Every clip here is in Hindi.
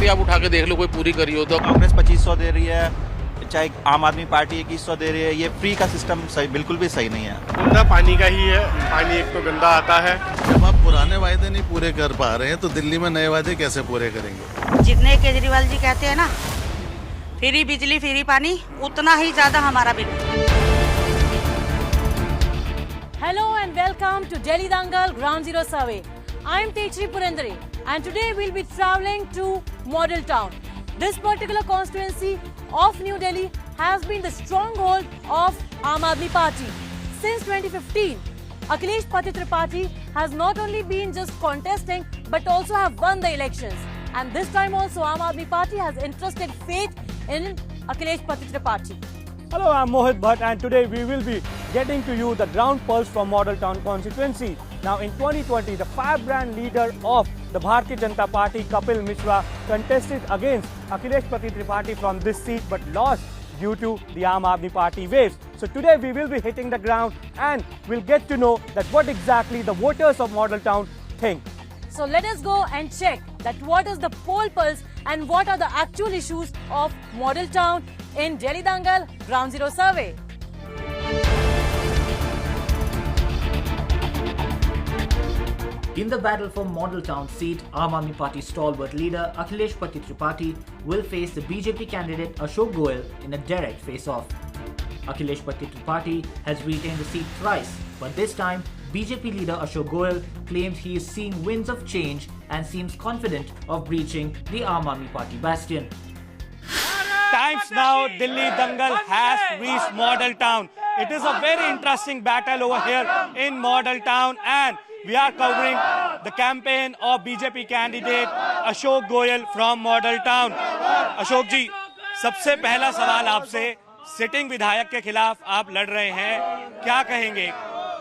भी आप उठा के देख लो कोई पूरी करी हो तो। कांग्रेस 2500 दे रही है, चाहे आम आदमी पार्टी 2100 दे रही है। ये फ्री का सिस्टम सही बिल्कुल भी सही नहीं है। मुद्दा पानी का ही है। पानी एक तो गंदा आता है। जब आप पुराने वायदे नहीं पूरे कर पा रहे हैं तो दिल्ली में नए वायदे कैसे पूरे करेंगे? जितने केजरीवाल जी कहते हैं ना, फ्री बिजली फ्री पानी, उतना ही ज्यादा हमारा bill. Hello and welcome to Delhi Dangal Ground Zero Survey. I am Techri Purandare and today we'll be travelling to Model Town. This particular constituency of New Delhi has been the stronghold of Aam Aadmi Party. Since 2015, Akhilesh Tripathi has not only been just contesting but also have won the elections. And this time also Aam Aadmi Party has entrusted faith in Akhilesh Tripathi. Hello, I'm Mohit Bhatt and today we will be getting to you the ground pulse from Model Town constituency. Now in 2020, the firebrand leader of the Bharatiya Janata Party, Kapil Mishra, contested against Akhilesh Tripathi from this seat but lost due to the Aam Aadmi Party waves. So today we will be hitting the ground and we'll get to know that what exactly the voters of Model Town think. So let us go and check that what is the poll pulse and what are the actual issues of Model Town in Delhi Dangal Ground Zero Survey. In the battle for Model Town seat, Aam Aadmi Party stalwart leader Akhilesh Tripathi will face the BJP candidate Ashok Goel in a direct face-off. Akhilesh Tripathi has retained the seat thrice, but this time BJP leader Ashok Goel claims he is seeing winds of change and seems confident of breaching the Aam Aadmi Party bastion. Times now, Delhi Dangal has reached Model Town. It is a very interesting battle over here in Model Town and we are covering the campaign of BJP candidate Ashok Goel from Model Town. Ashok जी, सबसे पहला सवाल आपसे, सिटिंग विधायक के खिलाफ आप लड़ रहे हैं, क्या कहेंगे?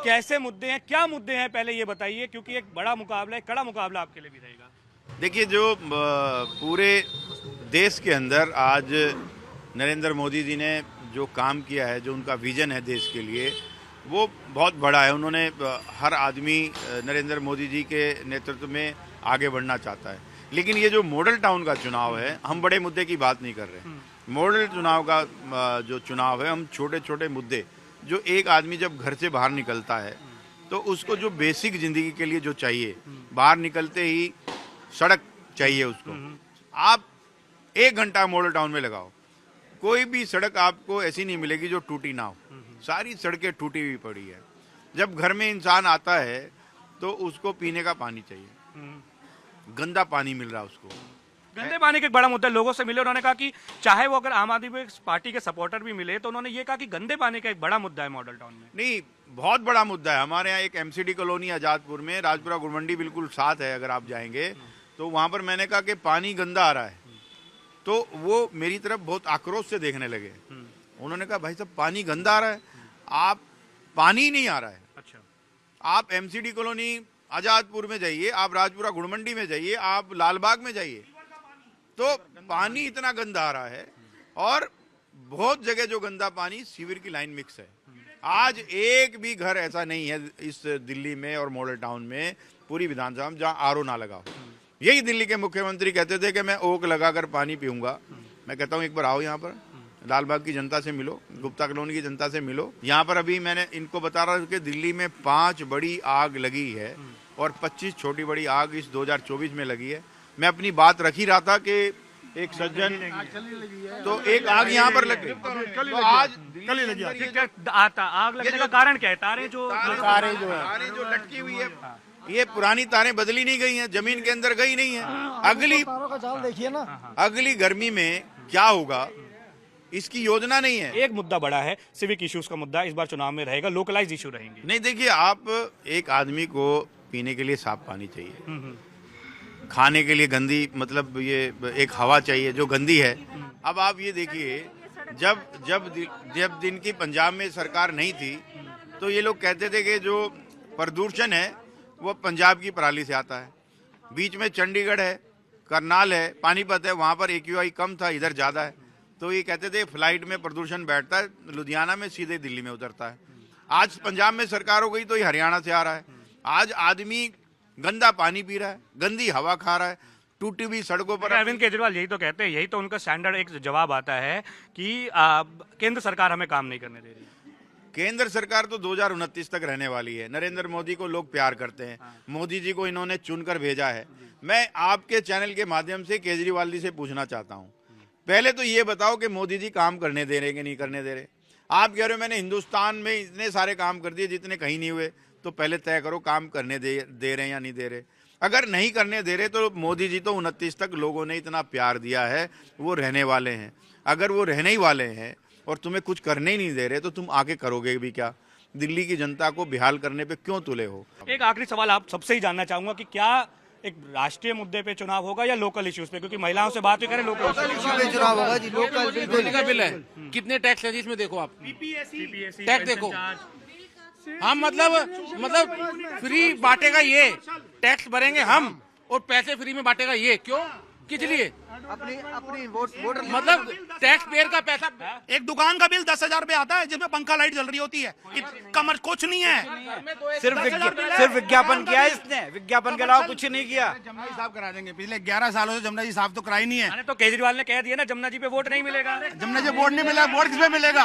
कैसे मुद्दे हैं, क्या मुद्दे हैं, पहले ये बताइए, क्योंकि एक बड़ा मुकाबला है, कड़ा मुकाबला आपके लिए भी रहेगा। देखिए, जो पूरे देश के अंदर आज नरेंद्र मोदी जी ने जो काम किया है, जो उनका विजन है देश के लिए, वो बहुत बड़ा है। उन्होंने हर आदमी नरेंद्र मोदी जी के नेतृत्व में आगे बढ़ना चाहता है। लेकिन ये जो मॉडल टाउन का चुनाव है, हम बड़े मुद्दे की बात नहीं कर रहे। मॉडल चुनाव का जो चुनाव है, हम छोटे छोटे मुद्दे, जो एक आदमी जब घर से बाहर निकलता है तो उसको जो बेसिक ज़िंदगी के लिए जो चाहिए, बाहर निकलते ही सड़क चाहिए उसको। आप 1 घंटा मॉडल टाउन में लगाओ, कोई भी सड़क आपको ऐसी नहीं मिलेगी जो टूटी ना हो। सारी सड़कें टूटी हुई पड़ी है। जब घर में इंसान आता है तो उसको पीने का पानी चाहिए, गंदा पानी मिल रहा है उसको। गंदे पानी का एक बड़ा मुद्दा, लोगों से मिले, उन्होंने कहा कि चाहे वो अगर आम आदमी पार्टी के सपोर्टर भी मिले तो उन्होंने ये कहा कि गंदे पानी का एक बड़ा मुद्दा है मॉडल टाउन में। नहीं, बहुत बड़ा मुद्दा है। हमारे यहाँ एक एमसीडी कॉलोनी आजादपुर में, राजपुरा गुड़मंडी बिल्कुल साथ है, अगर आप जाएंगे तो वहाँ पर मैंने कहा कि पानी गंदा आ रहा है, तो वो मेरी तरफ बहुत आक्रोश से देखने लगे। उन्होंने कहा, भाई साहब, पानी गंदा आ रहा है, आप पानी नहीं आ रहा है। अच्छा, आप एमसीडी कॉलोनी आजादपुर में जाइए, आप राजपुरा गुड़मंडी में जाइए, आप लालबाग में जाइए, तो पानी इतना गंदा आ रहा है। और बहुत जगह जो गंदा पानी सीवर की लाइन मिक्स है। आज एक भी घर ऐसा नहीं है इस दिल्ली में और मॉडल टाउन में, पूरी विधानसभा में, जहाँ आरओ ना लगा हो। यही दिल्ली के मुख्यमंत्री कहते थे कि मैं ओक लगाकर पानी पीऊंगा। मैं कहता हूँ, एक बार आओ यहाँ पर, लालबाग की जनता से मिलो, गुप्ता कॉलोनी की जनता से मिलो। यहाँ पर अभी मैंने इनको बता रहा हूँ कि दिल्ली में 5 बड़ी आग लगी है और 25 छोटी बड़ी आग इस 2024 में लगी है। मैं अपनी बात रख ही रहा था कि एक सज्जन, तो एक आग यहाँ पर लग गई, तो आज कल ही लगी आग लगने का कारण क्या है? तारें जो लटकी हुई है, ये पुरानी तारें बदली नहीं गई हैं, जमीन के अंदर गई नहीं है। अगली तारों का जाल देखिए ना, अगली गर्मी में क्या होगा, इसकी योजना नहीं है। एक मुद्दा बड़ा है, सिविक इश्यूज का मुद्दा इस बार चुनाव में रहेगा, लोकलाइज इशू रहेंगे। नहीं, देखिए, आप एक आदमी को पीने के लिए साफ पानी चाहिए, खाने के लिए गंदी, मतलब ये एक हवा चाहिए जो गंदी है। अब आप ये देखिए, जब दिन की पंजाब में सरकार नहीं थी तो ये लोग कहते थे कि जो प्रदूषण है वो पंजाब की पराली से आता है। बीच में चंडीगढ़ है, करनाल है, पानीपत है, वहाँ पर AQI कम था, इधर ज़्यादा है, तो ये कहते थे फ्लाइट में प्रदूषण बैठता है, लुधियाना में सीधे दिल्ली में उतरता है। आज पंजाब में सरकार हो गई तो ये हरियाणा से आ रहा है। आज आदमी गंदा पानी पी रहा है, गंदी हवा खा रहा है, टूटी हुई सड़कों पर। अरविंद केजरीवाल यही तो कहते हैं, यही तो उनका स्टैंडर्ड एक जवाब आता है कि केंद्र सरकार हमें काम नहीं करने दे रही। केंद्र सरकार तो 2029 तक रहने वाली है। नरेंद्र मोदी को लोग प्यार करते हैं, मोदी जी को इन्होंने चुनकर भेजा है। मैं आपके चैनल के माध्यम से केजरीवाल जी से पूछना चाहता हूं, पहले तो ये बताओ कि मोदी जी काम करने दे रहे कि नहीं करने दे रहे। आप कह रहे हो मैंने हिंदुस्तान में इतने सारे काम कर दिए जितने कहीं नहीं हुए, तो पहले तय करो काम करने दे रहे हैं या नहीं दे रहे। अगर नहीं करने दे रहे तो मोदी जी तो 29 तक लोगों ने इतना प्यार दिया है, वो रहने वाले हैं। अगर वो रहने ही वाले हैं और तुम्हें कुछ करने ही नहीं दे रहे तो तुम आगे करोगे भी क्या? दिल्ली की जनता को बेहाल करने पे क्यों तुले हो? एक आखिरी सवाल आप सबसे ही जानना चाहूंगा कि क्या एक राष्ट्रीय मुद्दे पे चुनाव होगा या लोकल इश्यूज पे, क्योंकि महिलाओं से बात भी करें, लोकल इश्यूज पे चुनाव होगा जी। लोकल बिजली का बिल है, कितने टैक्स है इसमें देखो आप, टैक्स देखो। हम मतलब फ्री बांटेगा ये, टैक्स भरेंगे हम और पैसे फ्री में बांटेगा ये, क्यों? किस लिए? अपनी वोटर मतलब टैक्स पेयर का पैसा। एक दुकान का बिल 10,000 रुपए आता है जिसमें पंखा लाइट जल रही होती है, कमर कुछ नहीं है। सिर्फ विज्ञापन किया है इसने, विज्ञापन के अलावा कुछ नहीं किया। जमुना जी साहब करा देंगे, पिछले 11 सालों से जमुना जी साहब तो कराई नहीं है। तो केजरीवाल ने कह दिया ना जमुना जी पे वोट नहीं मिलेगा। जमुना जी वोट नहीं मिला, वोट किस पे मिलेगा?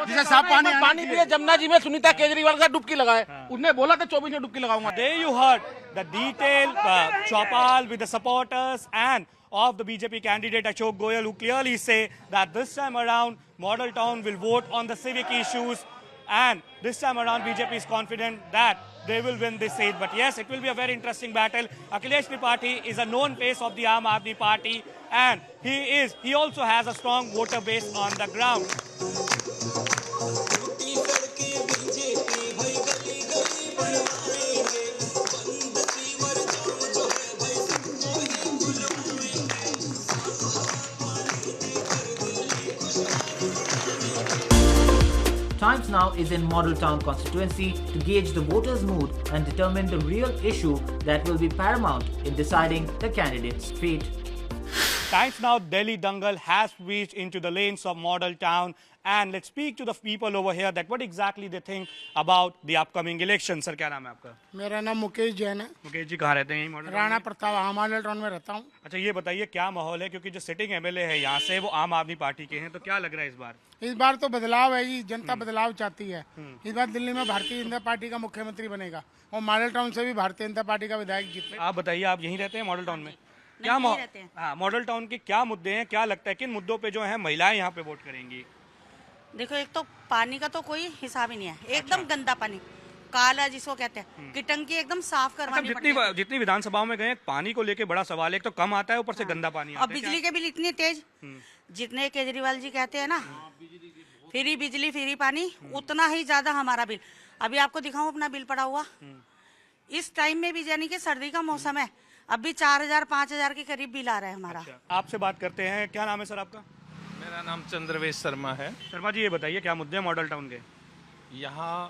जिसे साफ पानी पिए। जमुना जी में सुनीता केजरीवाल का डुबकी लगाए, उसने बोला था 24 में डुबकी लगाऊंगा। There you heard the detailed chopal with the supporters and of the BJP candidate Ashok Goyal, who clearly say that this time around Model Town will vote on the civic issues, and this time around BJP is confident that they will win this seat. But yes, it will be a very interesting battle. Akhilesh Tripathi is a known face of the Aam Aadmi Party, and he also has a strong voter base on the ground. Times now is in Model Town constituency to gauge the voters' mood and determine the real issue that will be paramount in deciding the candidate's fate. Times now Delhi Dangal has reached into the lanes of Model Town, and let's speak to the people over here that what exactly they think about the upcoming election. Sir, क्या नाम है आपका? मेरा नाम मुकेश जैन है। मुकेश जी कहाँ रहते हैं? यहीं model Rana Pratap model town में रहता हूँ। अच्छा, ये बताइए क्या माहौल है, क्योंकि जो सिटिंग एमएलए है यहाँ से वो आम आदमी पार्टी के हैं, तो क्या लग रहा है इस बार? इस बार तो बदलाव है जी, जनता बदलाव चाहती है। इस बार दिल्ली में भारतीय जनता पार्टी का मुख्यमंत्री बनेगा और मॉडल टाउन से भी भारतीय जनता पार्टी का विधायक जीते। आप बताइए, आप यहीं रहते हैं मॉडल टाउन में? क्या मॉडल टाउन के क्या मुद्दे हैं, क्या लगता है किन मुद्दों पे जो है महिलाएं यहाँ पे वोट करेंगी? देखो, एक तो पानी का तो कोई हिसाब ही नहीं है, एकदम गंदा पानी, काला जिसको कहते हैं, कि टंकी एकदम साफ करवानी पड़ती है। जितनी विधानसभाओं में गए पानी को लेके बड़ा सवाल है, एक तो कम आता है, ऊपर से गंदा पानी आता है। और बिजली के बिल इतने तेज, जितने केजरीवाल जी कहते हैं ना फ्री बिजली फ्री पानी, उतना ही ज्यादा हमारा बिल। अभी आपको दिखाऊं अपना बिल पड़ा हुआ, इस टाइम में भी, यानी कि सर्दी का मौसम है, अभी 4,000-5,000 के करीब बिल आ रहा है हमारा। आपसे बात करते हैं, क्या नाम है सर आपका? मेरा नाम चंद्रवेश शर्मा है। शर्मा जी, ये बताइए क्या मुद्दे हैं मॉडल टाउन के? यहाँ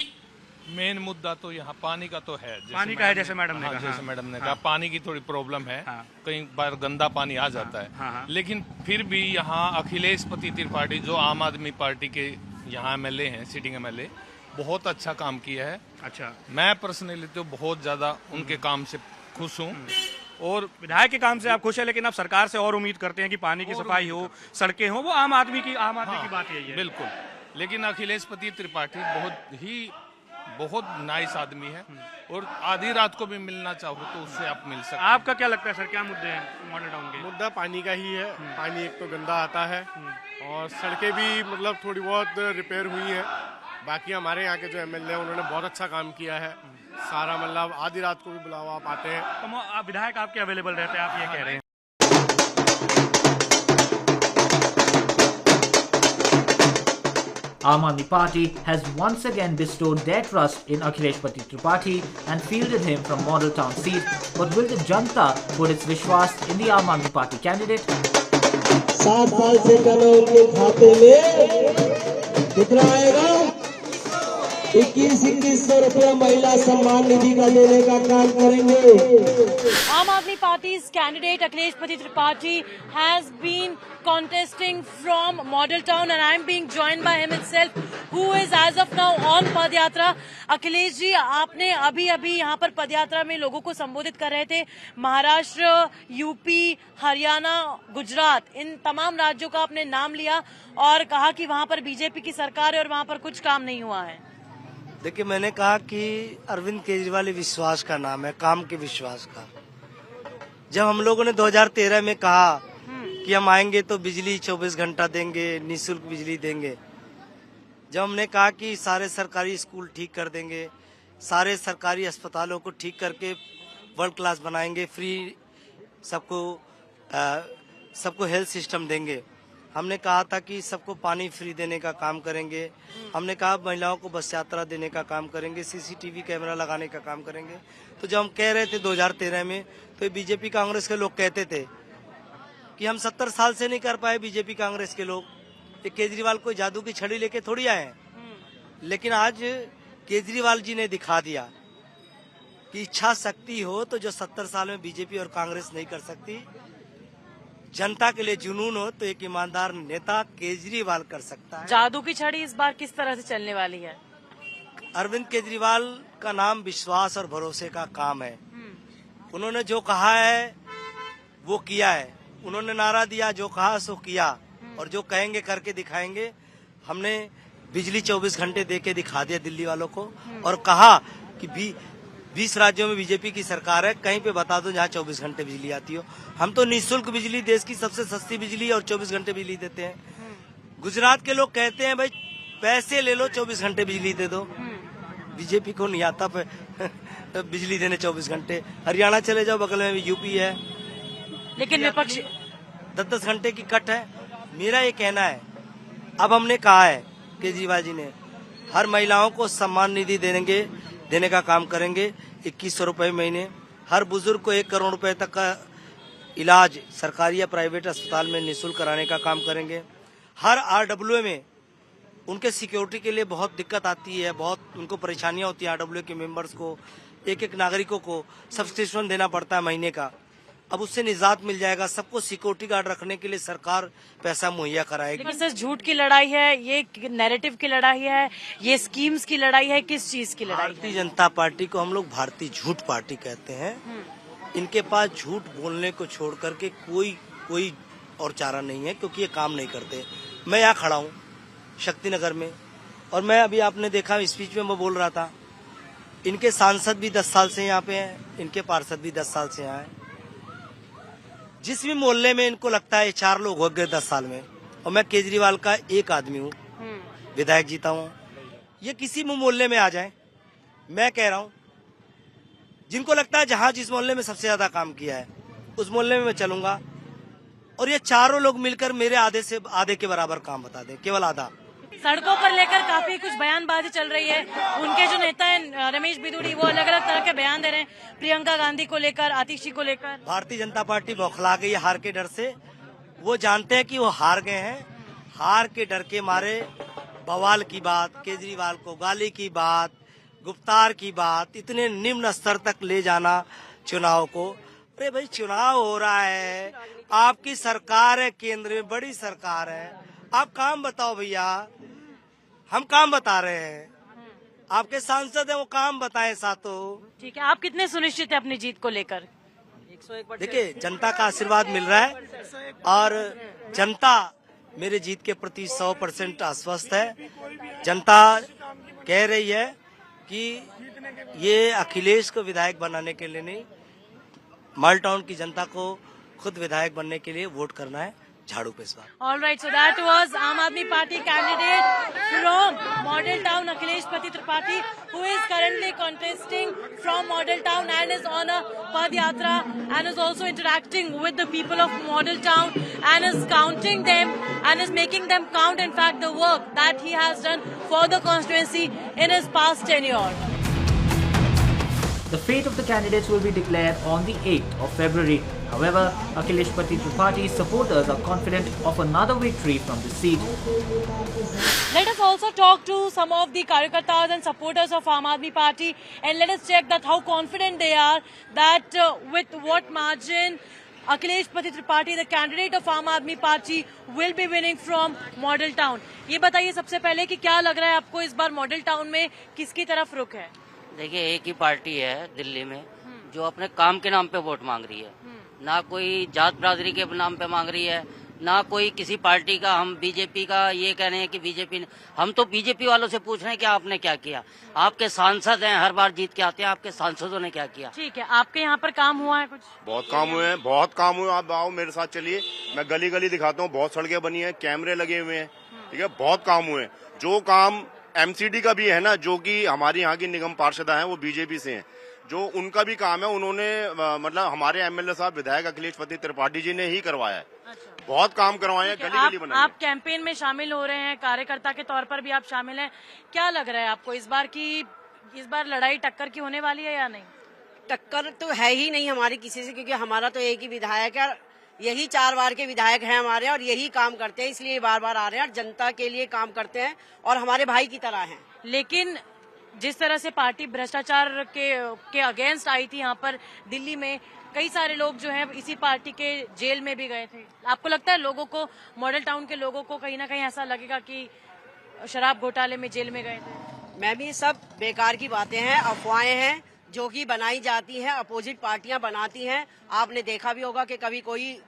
मेन मुद्दा तो यहाँ पानी का तो है। पानी का है, जैसे मैडम ने कहा। जैसे मैडम ने कहा, पानी की थोड़ी प्रॉब्लम है। कई बार गंदा पानी आ जाता है, लेकिन फिर भी यहाँ अखिलेश पति त्रिपाठी जो आम आदमी पार्टी के यहाँ एमएलए हैं, सिटिंग एमएलए, बहुत अच्छा काम किया है। अच्छा, मैं पर्सनली तो बहुत ज्यादा उनके काम से खुश हूँ। और विधायक के काम से आप खुश है, लेकिन आप सरकार से और उम्मीद करते हैं कि पानी की सफाई हो, सड़कें हो, वो आम आदमी की बात यही है। बिल्कुल, लेकिन अखिलेश पति त्रिपाठी बहुत नाइस आदमी है और आधी रात को भी मिलना चाहो तो उससे आप मिल सकते हैं। आपका क्या लगता है सर, क्या मुद्दे हैं मॉडल टाउन के? मुद्दा पानी का ही है। पानी एक तो गंदा आता है और सड़कें भी मतलब थोड़ी बहुत रिपेयर हुई है। बाकी हमारे यहाँ के जो एमएलए हैं उन्होंने बहुत अच्छा काम किया है। सारा मतलब आधी रात को भी बुलावा आप आते हैं। तो विधायक आपके अवेलेबल रहते हैं, आप ये कह रहे हैं? Aam Aadmi Party has once again bestowed their trust in Akhilesh Pati Tripathi and fielded him from Model Town seat. But will the Janta put its vishwas in the Aam Aadmi Party candidate? 7 साल से कर उनके खाते में दिख रहा है 2100 रुपया महिला सम्मान निधि का देने का काम करेंगे। Aam Aadmi Party's candidate Akhilesh Tripathi has been contesting from Model Town, and I am being joined by him itself, who is as of now on पदयात्रा। अखिलेश जी, आपने अभी यहाँ पर पदयात्रा में लोगों को संबोधित कर रहे थे। महाराष्ट्र, यूपी, हरियाणा, गुजरात, इन तमाम राज्यों का आपने नाम लिया और कहा कि वहाँ पर बीजेपी की सरकार है और वहाँ पर कुछ काम नहीं हुआ है। देखिए, मैंने कहा कि अरविंद केजरीवाल विश्वास का नाम है, काम के विश्वास का। जब हम लोगों ने 2013 में कहा कि हम आएंगे तो बिजली 24 घंटा देंगे, निःशुल्क बिजली देंगे, जब हमने कहा कि सारे सरकारी स्कूल ठीक कर देंगे, सारे सरकारी अस्पतालों को ठीक करके वर्ल्ड क्लास बनाएंगे, फ्री सबको हेल्थ सिस्टम देंगे, हमने कहा था कि सबको पानी फ्री देने का काम करेंगे, हमने कहा महिलाओं को बस यात्रा देने का काम करेंगे, सीसीटीवी कैमरा लगाने का काम करेंगे। तो जब हम कह रहे थे 2013 में, तो बीजेपी कांग्रेस के लोग कहते थे कि हम 70 साल से नहीं कर पाए। बीजेपी कांग्रेस के लोग, ये केजरीवाल कोई जादू की छड़ी लेके थोड़ी आए हैं। लेकिन आज केजरीवाल जी ने दिखा दिया कि इच्छा शक्ति हो तो जो 70 साल में बीजेपी और कांग्रेस नहीं कर सकती, जनता के लिए जुनून हो तो एक ईमानदार नेता केजरीवाल कर सकता है। जादू की छड़ी इस बार किस तरह से चलने वाली है? अरविंद केजरीवाल का नाम विश्वास और भरोसे का काम है। उन्होंने जो कहा है वो किया है, उन्होंने नारा दिया, जो कहा सो किया, और जो कहेंगे करके दिखाएंगे। हमने बिजली 24 घंटे दे के दिखा दिया दिल्ली वालों को, और कहा कि 20 राज्यों में बीजेपी की सरकार है, कहीं पे बता दो जहाँ 24 घंटे बिजली आती हो। हम तो निःशुल्क बिजली, देश की सबसे सस्ती बिजली और 24 घंटे बिजली देते हैं। गुजरात के लोग कहते हैं भाई पैसे ले लो, 24 घंटे बिजली दे दो। बीजेपी को नहीं आता बिजली देने 24 घंटे। हरियाणा चले जाओ, बगल में यूपी है, लेकिन विपक्ष 10-10 घंटे की कट है। मेरा ये कहना है, अब हमने कहा है केजरीवाल जी ने, हर महिलाओं को सम्मान निधि देने का काम करेंगे, 2100 रुपए महीने। हर बुजुर्ग को 1 करोड़ रुपए तक का इलाज सरकारी या प्राइवेट अस्पताल में निःशुल्क कराने का काम करेंगे। हर RWA में उनके सिक्योरिटी के लिए बहुत दिक्कत आती है, बहुत उनको परेशानियां होती है। RWA के मेंबर्स को, एक नागरिकों को सब्सक्रिप्शन देना पड़ता है महीने का। अब उससे निजात मिल जाएगा। सबको सिक्योरिटी गार्ड रखने के लिए सरकार पैसा मुहैया कराएगी। लेकिन सर, झूठ की लड़ाई है, ये नैरेटिव की लड़ाई है, ये स्कीम्स की लड़ाई है, किस चीज की लड़ाई? भारतीय जनता पार्टी को हम लोग भारतीय झूठ पार्टी कहते हैं। इनके पास झूठ बोलने को छोड़ करके कोई और चारा नहीं है, क्योंकि ये काम नहीं करते। मैं यहाँ खड़ा हूँ शक्तिनगर में, और मैं अभी आपने देखा स्पीच में मैं बोल रहा था, इनके सांसद भी 10 साल से यहाँ पे हैं, इनके पार्षद भी 10 साल से यहाँ हैं। जिस भी मोहल्ले में इनको लगता है 4 लोग हो गए 10 साल में, और मैं केजरीवाल का एक आदमी हूँ, विधायक जीता हूँ। ये किसी भी मोहल्ले में आ जाए, मैं कह रहा हूँ, जिनको लगता है जहाँ जिस मोहल्ले में सबसे ज्यादा काम किया है उस मोहल्ले में मैं चलूंगा, और ये चारों लोग मिलकर मेरे आधे के बराबर काम बता दें, केवल आधा। सड़कों पर लेकर काफी कुछ बयानबाजी चल रही है। उनके जो नेता हैं रमेश बिधूड़ी, वो अलग अलग तरह के बयान दे रहे हैं, प्रियंका गांधी को लेकर, आतिशी को लेकर। भारतीय जनता पार्टी बौखला गई हार के डर से। वो जानते हैं कि वो हार गए हैं, हार के डर के मारे बवाल की बात, केजरीवाल को गाली की बात, गुप्तार की बात, इतने निम्न स्तर तक ले जाना चुनाव को। अरे भाई, चुनाव हो रहा है, आपकी सरकार है, केंद्र में बड़ी सरकार है, आप काम बताओ भैया। हम काम बता रहे हैं, आपके सांसद है, वो काम बताएं साथों। ठीक है, आप कितने सुनिश्चित है अपनी जीत को लेकर? देखिए, जनता का आशीर्वाद मिल रहा है, और जनता मेरे जीत के प्रति 100% आश्वस्त है। जनता कह रही है कि ये अखिलेश को विधायक बनाने के लिए नहीं, मॉडल टाउन की जनता को खुद विधायक बनने के लिए वोट करना है, झाड़ू पे इस बार। All right, so that was Aam Aadmi Party candidate from Model Town, Akhilesh Tripathi, who is currently contesting from Model Town and is on a Padayatra and is also interacting with the people of Model Town and is counting them and is making them count, in fact, the work that he has done for the constituency in his past tenure. The fate of the candidates will be declared on the 8th of February. However, Akhilesh Patitri supporters are confident of another victory from the seat. Let us also talk to some of the Karyakartas and supporters of Aam Aadmi Party, and let us check that how confident they are that with what margin Akhilesh Patitri, the candidate of Aam Aadmi Party, will be winning from Model Town. ये बताइए सबसे पहले कि क्या लग रहा है आपको इस बार मॉडल टाउन में किसकी तरफ रुख है? देखिए, एक ही पार्टी है दिल्ली में जो अपने काम के नाम पे वोट मांग रही है, ना कोई जात बरादरी के नाम पे मांग रही है, ना कोई किसी पार्टी का। हम बीजेपी का ये कह रहे हैं कि बीजेपी, हम तो बीजेपी वालों से पूछ रहे हैं कि आपने क्या किया। आपके सांसद हैं, हर बार जीत के आते हैं, आपके सांसदों ने क्या किया? ठीक है, आपके यहाँ पर काम हुआ है कुछ? बहुत काम हुए हैं, बहुत काम हुए। आप आओ मेरे साथ, चलिए, मैं गली गली दिखाता हूँ। बहुत सड़कें बनी हैं, कैमरे लगे हुए हैं, ठीक है, बहुत काम हुए हैं। जो काम एमसीडी का भी है ना, जो कि हमारी यहाँ की निगम पार्षदा हैं, वो बीजेपी से हैं, जो उनका भी काम है, उन्होंने मतलब हमारे एमएलए साहब विधायक अखिलेश पति त्रिपाठी जी ने ही करवाया है। अच्छा। बहुत काम करवाए हैं, गली गली बनाए। आप कैंपेन में शामिल हो रहे हैं, कार्यकर्ता के तौर पर भी आप शामिल हैं, क्या लग रहा है आपको इस बार लड़ाई टक्कर की होने वाली है या नहीं? टक्कर तो है ही नहीं हमारी किसी से, क्योंकि हमारा तो एक ही विधायक है, यही 4 बार के विधायक हैं हमारे, और यही काम करते हैं, इसलिए बार बार आ रहे हैं और जनता के लिए काम करते हैं और हमारे भाई की तरह हैं। लेकिन जिस तरह से पार्टी भ्रष्टाचार के अगेंस्ट आई थी यहाँ पर दिल्ली में, कई सारे लोग जो हैं इसी पार्टी के जेल में भी गए थे। आपको लगता है लोगों को, मॉडल टाउन के लोगों को कहीं ना कहीं ऐसा लगेगा कि शराब घोटाले में जेल में गए थे? मैम, ये सब बेकार की बातें हैं, अफवाहें हैं जो कि बनाई जाती हैं, अपोजिट पार्टियां बनाती हैं। आपने देखा भी होगा कि कभी कोई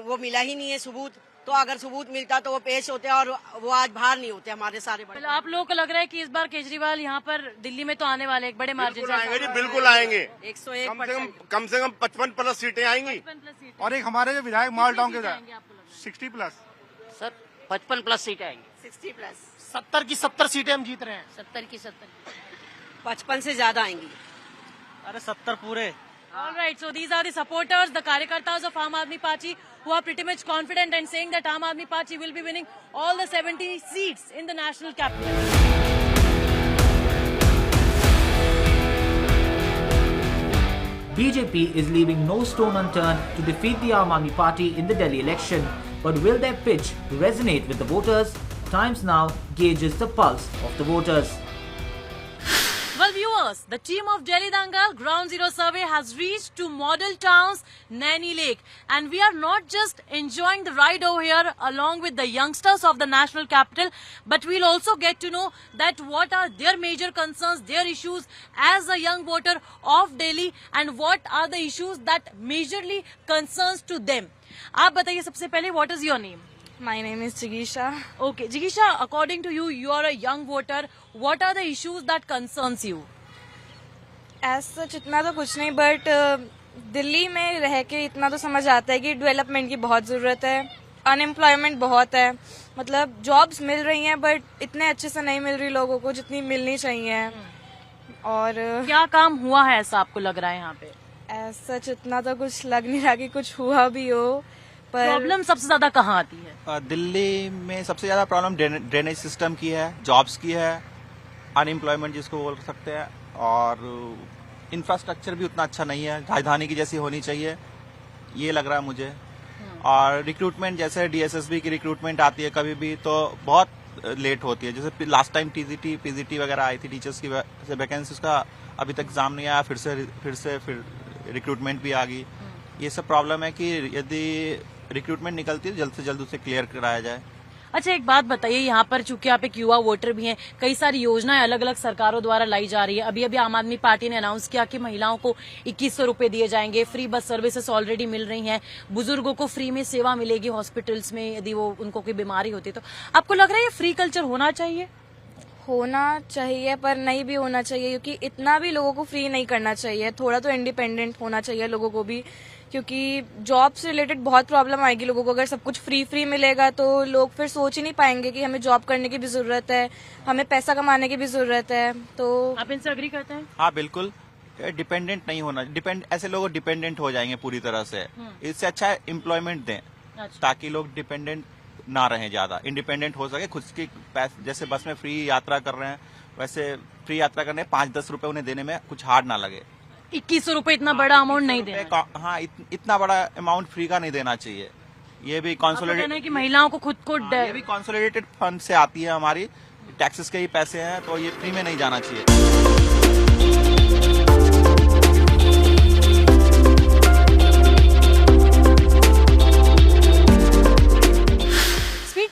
वो मिला ही नहीं है सबूत, तो अगर सबूत मिलता तो वो पेश होते और वो आज बाहर नहीं होते हमारे सारे बड़े। आप लोगों को लग रहा है कि इस बार केजरीवाल यहाँ पर दिल्ली में तो आने वाले, एक बड़े मार्जिन से आएंगे जी, बिल्कुल आएंगे। 101 कम से कम 55+ सीटें आएंगी। और एक हमारे जो विधायक मॉडल टाउन के 60+। सर 55+ सीटें आएंगी। 60+। 70 की 70 सीटें हम जीत रहे हैं। 70 की 70। 55 से ज्यादा आएंगी। अरे 70 पूरे। All right, so these are the supporters, the Karyakartas of Aam Aadmi Party, who are pretty much confident and saying that Aam Aadmi Party will be winning all the 70 seats in the national capital. BJP is leaving no stone unturned to defeat the Aam Aadmi Party in the Delhi election. But will their pitch resonate with the voters? Times Now gauges the pulse of the voters. Well, viewers, the team of Delhi Dangal Ground Zero survey has reached to model town's Naini Lake, and we are not just enjoying the ride over here along with the youngsters of the national capital, but we'll also get to know that what are their major concerns, their issues as a young voter of Delhi, and what are the issues that majorly concerns to them. आप बताइए सबसे पहले, what is your name? My name is Jigisha. Okay, Jigisha, according to you, you are a young voter. What are the issues that concerns you? As such इतना तो कुछ नहीं, बट दिल्ली में रह के इतना तो समझ आता है कि डेवलपमेंट की बहुत जरूरत है, अनएम्प्लॉयमेंट बहुत है, मतलब जॉब्स मिल रही हैं बट इतने अच्छे से नहीं मिल रही लोगों को जितनी मिलनी चाहिए। और क्या काम हुआ है ऐसा आपको लग रहा है यहाँ पे? एज सच इतना तो कुछ लग नहीं रहा कि कुछ हुआ भी हो। प्रॉब्लम सबसे ज्यादा कहाँ आती है? दिल्ली में सबसे ज्यादा प्रॉब्लम ड्रेनेज सिस्टम की है, जॉब्स की है, अनएम्प्लॉयमेंट जिसको बोल सकते हैं, और इंफ्रास्ट्रक्चर भी उतना अच्छा नहीं है, राजधानी की जैसी होनी चाहिए, ये लग रहा है मुझे। और रिक्रूटमेंट, जैसे डीएसएसबी की रिक्रूटमेंट आती है कभी भी तो बहुत लेट होती है। जैसे लास्ट टाइम टीजीटी पीजीटी वगैरह आई थी टीचर्स की वैकेंसीज का, अभी तक एग्जाम नहीं आया, फिर रिक्रूटमेंट भी आ गई। ये सब प्रॉब्लम है कि यदि रिक्रूटमेंट निकलती है जल्द से जल्द उसे क्लियर कराया जाए। अच्छा, एक बात बताइए, यहाँ पर चूंकि आप एक युवा वोटर भी हैं, कई सारी योजनाएं अलग अलग सरकारों द्वारा लाई जा रही है। अभी अभी आम आदमी पार्टी ने अनाउंस किया कि महिलाओं को 2100 रुपए दिए जाएंगे, फ्री बस सर्विसेज ऑलरेडी मिल रही हैं, बुजुर्गों को फ्री में सेवा मिलेगी हॉस्पिटल्स में यदि वो उनको कोई बीमारी होती है। तो आपको लग रहा है ये फ्री कल्चर होना चाहिए? होना चाहिए, पर नहीं भी होना चाहिए, क्योंकि इतना भी लोगों को फ्री नहीं करना चाहिए, थोड़ा तो इंडिपेंडेंट होना चाहिए लोगों को भी, क्योंकि जॉब से रिलेटेड बहुत प्रॉब्लम आएगी लोगों को। अगर सब कुछ फ्री मिलेगा तो लोग फिर सोच ही नहीं पाएंगे कि हमें जॉब करने की भी जरूरत है, हमें पैसा कमाने की भी जरूरत है। तो आप इनसे अग्री करते हैं? हाँ बिल्कुल, डिपेंडेंट नहीं होना, ऐसे लोग डिपेंडेंट हो जाएंगे पूरी तरह से। इससे अच्छा है एम्प्लॉयमेंट दें, ताकि लोग डिपेंडेंट ना रहें, ज्यादा इंडिपेंडेंट हो सके, खुद की पैसे, जैसे बस में फ्री यात्रा कर रहे हैं वैसे फ्री यात्रा करने 5-10 रुपए उन्हें देने में कुछ हार्ड ना लगे। 2100 रुपए इतना बड़ा अमाउंट नहीं देना। हाँ, इतना बड़ा अमाउंट फ्री का नहीं देना चाहिए। ये भी कंसोलिडेटेड कि महिलाओं को खुद को ये भी कंसोलिडेटेड फंड से आती है, हमारी टैक्सेस के ही पैसे हैं, तो ये फ्री में नहीं जाना चाहिए।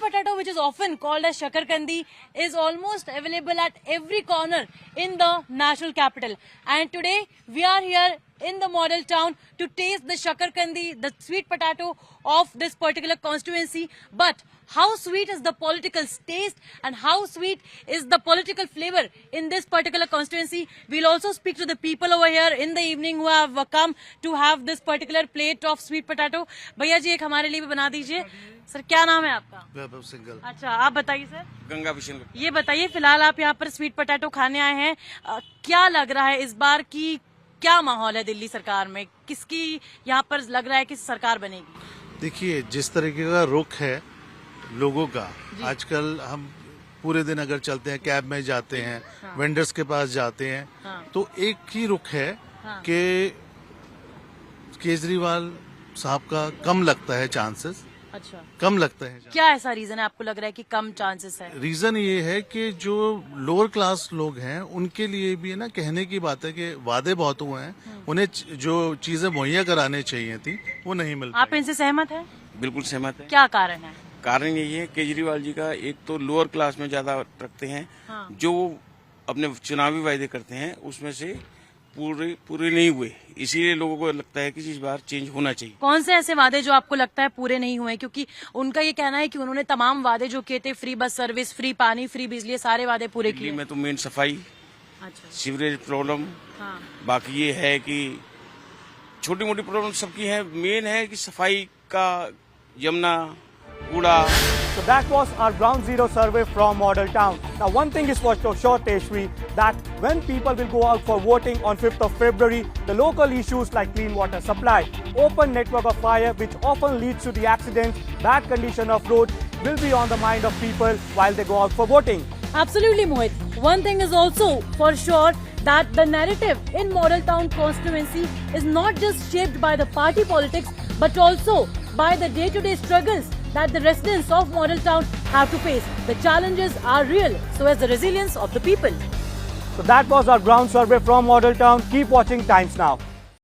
potato, which is often called as shakarkandi, is almost available at every corner in the national capital. And today we are here in the model town to taste the shakarkandi, the sweet potato of this particular constituency. But how sweet is the political taste and how sweet is the political flavor in this particular constituency? We'll also speak to the people over here in the evening who have come to have this particular plate of sweet potato. भैया जी एक हमारे लिए भी बना दीजिए। सर क्या नाम है आपका? वैभव सिंघल। अच्छा आप बताइए सर। गंगा बिशन। ये बताइए फिलहाल आप यहाँ पर स्वीट पोटैटो खाने आए हैं, क्या लग रहा है इस बार की क्या माहौल है दिल्ली सरकार में, किसकी यहाँ पर लग रहा है कि सरकार बनेगी? देखिए जिस तरीके का रुख है लोगों का, आजकल हम पूरे दिन अगर चलते हैं, कैब में जाते हैं, हाँ। वेंडर्स के पास जाते हैं, हाँ। तो एक ही रुख है हाँ। कि केजरीवाल साहब का कम लगता है चांसेस। अच्छा कम लगता है। क्या ऐसा रीजन है आपको लग रहा है कि कम चांसेस है? रीजन ये है कि जो लोअर क्लास लोग हैं उनके लिए भी है ना, कहने की बात है कि वादे बहुत हुए हैं, उन्हें जो चीजें मुहैया कराने चाहिए थी वो नहीं मिल पाई। आप इनसे सहमत हैं? बिल्कुल सहमत है। क्या कारण है? कारण यही है केजरीवाल जी का, एक तो लोअर क्लास में ज्यादा रखते हैं, हाँ। जो अपने चुनावी वायदे करते हैं उसमें से पूरे नहीं हुए, इसीलिए लोगों को लगता है कि इस बार चेंज होना चाहिए। कौन से ऐसे वादे जो आपको लगता है पूरे नहीं हुए? क्योंकि उनका ये कहना है कि उन्होंने तमाम वादे जो किए थे, फ्री बस सर्विस, फ्री पानी, फ्री बिजली, सारे वादे पूरे किए। में तो मेन सफाई, अच्छा। सीवरेज प्रॉब्लम, हाँ। बाकी ये है कि छोटी मोटी प्रॉब्लम सबकी है, मेन है कि सफाई का, यमुना, कूड़ा। So that was our ground zero survey from Model Town. Now one thing is for sure, Teshri, that when people will go out for voting on 5th of February, the local issues like clean water supply, open network of fire which often leads to the accidents, bad condition of road will be on the mind of people while they go out for voting. Absolutely, Mohit. One thing is also for sure that the narrative in Model Town constituency is not just shaped by the party politics but also by the day-to-day struggles that the residents of Model Town have to face. The challenges are real, so is the resilience of the people. So that was our ground survey from Model Town. Keep watching Times Now.